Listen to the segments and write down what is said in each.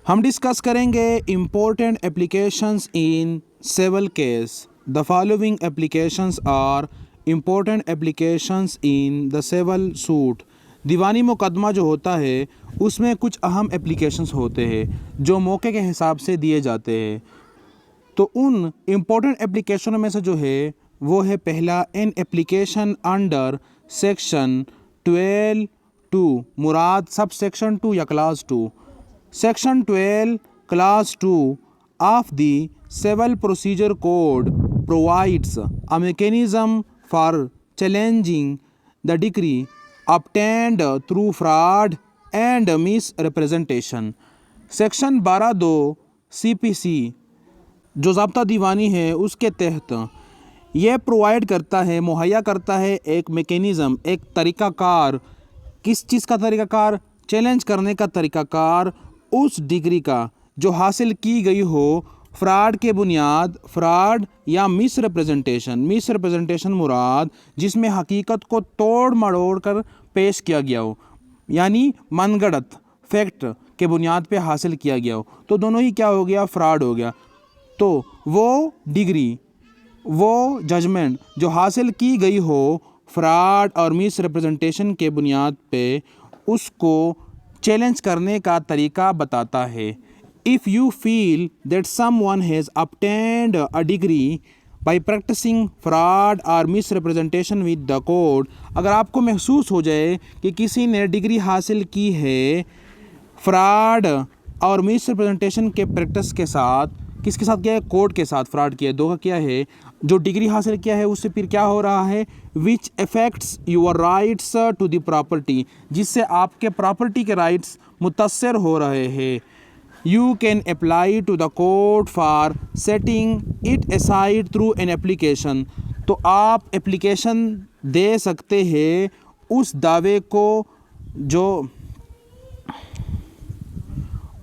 हम डिस्कस करेंगे important applications in civil case. The following applications are important applications in the civil suit. दीवानी मुकदमा जो होता है उसमें कुछ अहम एप्लीकेशंस होते हैं जो मौके के हिसाब से दिए जाते हैं। तो उन इम्पोर्टेंट एप्लीकेशनों में से जो है वो है पहला, an application under section 12(2) Murad sub section 2 या class 2। Section 12 class 2 of the Civil Procedure Code provides a mechanism for challenging the decree obtained through fraud and misrepresentation। Section 12(2) CPC जो ज़ाब्ता दीवानी है उसके तहत यह प्रोवाइड करता है, मुहैया करता है एक मेकेनिज़म, एक तरीक़ाकार। किस चीज़ का तरीक़ाकार? चैलेंज करने का तरीक़ाकार उस डिग्री का जो हासिल की गई हो फ्रॉड के बुनियाद, फ्रॉड या मिसरिप्रेजेंटेशन मुराद जिसमें हकीकत को तोड़ मड़ोड़ कर पेश किया गया हो, यानी मनगढ़ंत फैक्ट के बुनियाद पे हासिल किया गया हो। तो दोनों ही क्या हो गया? फ्रॉड हो गया। तो वो डिग्री, वो जजमेंट जो हासिल की गई हो फ्रॉड और मिसरिप्रेजेंटेशन के बुनियाद पे, उसको चैलेंज करने का तरीका बताता है। If you feel that someone has obtained a degree by practicing fraud or misrepresentation with the code, अगर आपको महसूस हो जाए कि किसी ने डिग्री हासिल की है फ्रॉड और मिसरिप्रेजेंटेशन के प्रैक्टिस के साथ, किसके साथ किया है? कोड के साथ फ्रॉड किया है, धोखा किया है, जो डिग्री हासिल किया है उससे फिर क्या हो रहा है? Which affects your rights to the property, जिससे आपके प्रॉपर्टी के राइट्स मुतासर हो रहे हैं। You can apply to the court for setting it aside through an application, तो आप एप्लीकेशन दे सकते हैं उस दावे को, जो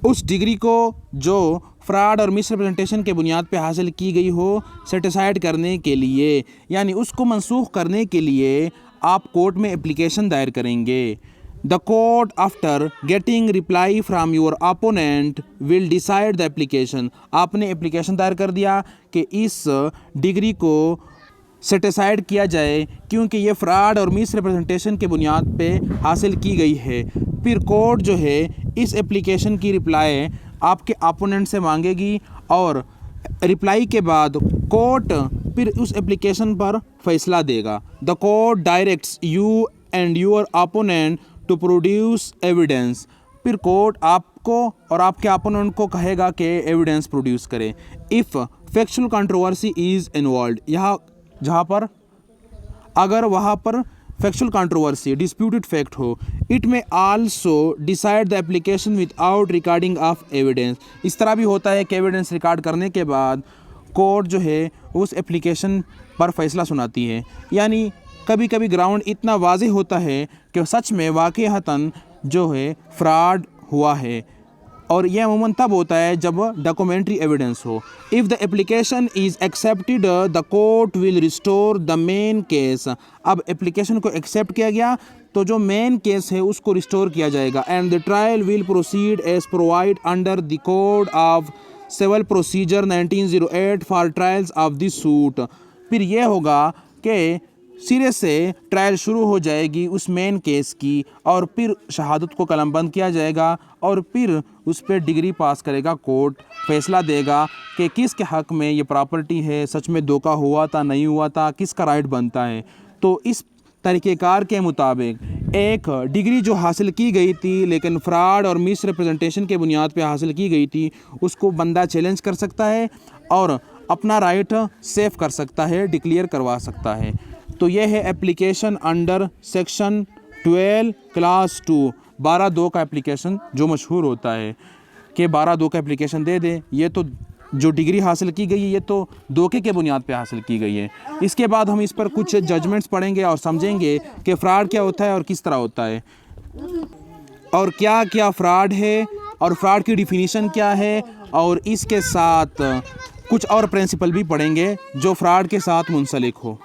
उस डिग्री को जो फ्रॉड और मिसरिप्रेजेंटेशन के बुनियाद पे हासिल की गई हो, सेटिसाइड करने के लिए, यानी उसको मनसूख करने के लिए आप कोर्ट में एप्लीकेशन दायर करेंगे। The court after getting reply from your opponent will decide the application. आपने एप्लीकेशन दायर कर दिया कि इस डिग्री को सेटिसाइड किया जाए क्योंकि ये फ्रॉड और मिसरिप्रेजेंटेशन के बुनियाद पे हासिल की गई है। फिर कोर्ट जो है इस एप्लीकेशन की रिप्लाई आपके अपोनेंट से मांगेगी और रिप्लाई के बाद कोर्ट फिर उस एप्लीकेशन पर फैसला देगा। The court directs you and your opponent to produce evidence, फिर कोर्ट आपको और आपके अपोनेंट को कहेगा कि एविडेंस प्रोड्यूस करें। If factual controversy is involve, यहाँ जहाँ पर अगर वहाँ पर फैक्चुअल कंट्रोवर्सी, डिस्प्यूटेड फैक्ट हो, it may also decide the application without recording of evidence. इस तरह भी होता है कि एविडेंस रिकॉर्ड करने के बाद कोर्ट जो है उस एप्लीकेशन पर फैसला सुनाती है। यानी कभी कभी ग्राउंड इतना वाज़ेह होता है कि सच में वाक़ईहतन जो है फ्रॉड हुआ है, और यह अमूमन तब होता है जब डॉक्यूमेंट्री एविडेंस हो। If the application is accepted the court will restore the main case. अब एप्लीकेशन को एक्सेप्ट किया गया तो जो मेन केस है उसको रिस्टोर किया जाएगा। And the trial will proceed as provide under the code of civil procedure 1908 for trials of this suit. फिर यह होगा कि सिरे से ट्रायल शुरू हो जाएगी उस मेन केस की, और फिर शहादत को कलमबंद किया जाएगा और फिर उस पर डिग्री पास करेगा कोर्ट, फैसला देगा कि किसके हक़ में ये प्रॉपर्टी है, सच में धोखा हुआ था नहीं हुआ था, किसका राइट बनता है। तो इस तरीक़ेकार के मुताबिक एक डिग्री जो हासिल की गई थी लेकिन फ्रॉड और मिसरिप्रेजेंटेशन के बुनियाद पे हासिल की गई थी, उसको बंदा चैलेंज कर सकता है और अपना राइट सेफ कर सकता है, डिक्लेयर करवा सकता है। तो यह है एप्लीकेशन अंडर सेक्शन 12 क्लास 2 12(2) का एप्लीकेशन जो मशहूर होता है कि 12(2) का एप्लीकेशन दे दे। ये तो जो डिग्री हासिल की गई है ये तो धोखे के बुनियाद पे हासिल की गई है। इसके बाद हम इस पर कुछ जजमेंट्स पढ़ेंगे और समझेंगे कि फ़्रॉड क्या होता है और किस तरह होता है, और क्या क्या फ़्रॉड है और फ्रॉड की डिफिनीशन क्या है, और इसके साथ कुछ और प्रिंसिपल भी पढ़ेंगे जो फ्रॉड के साथ मुंसलिक हो।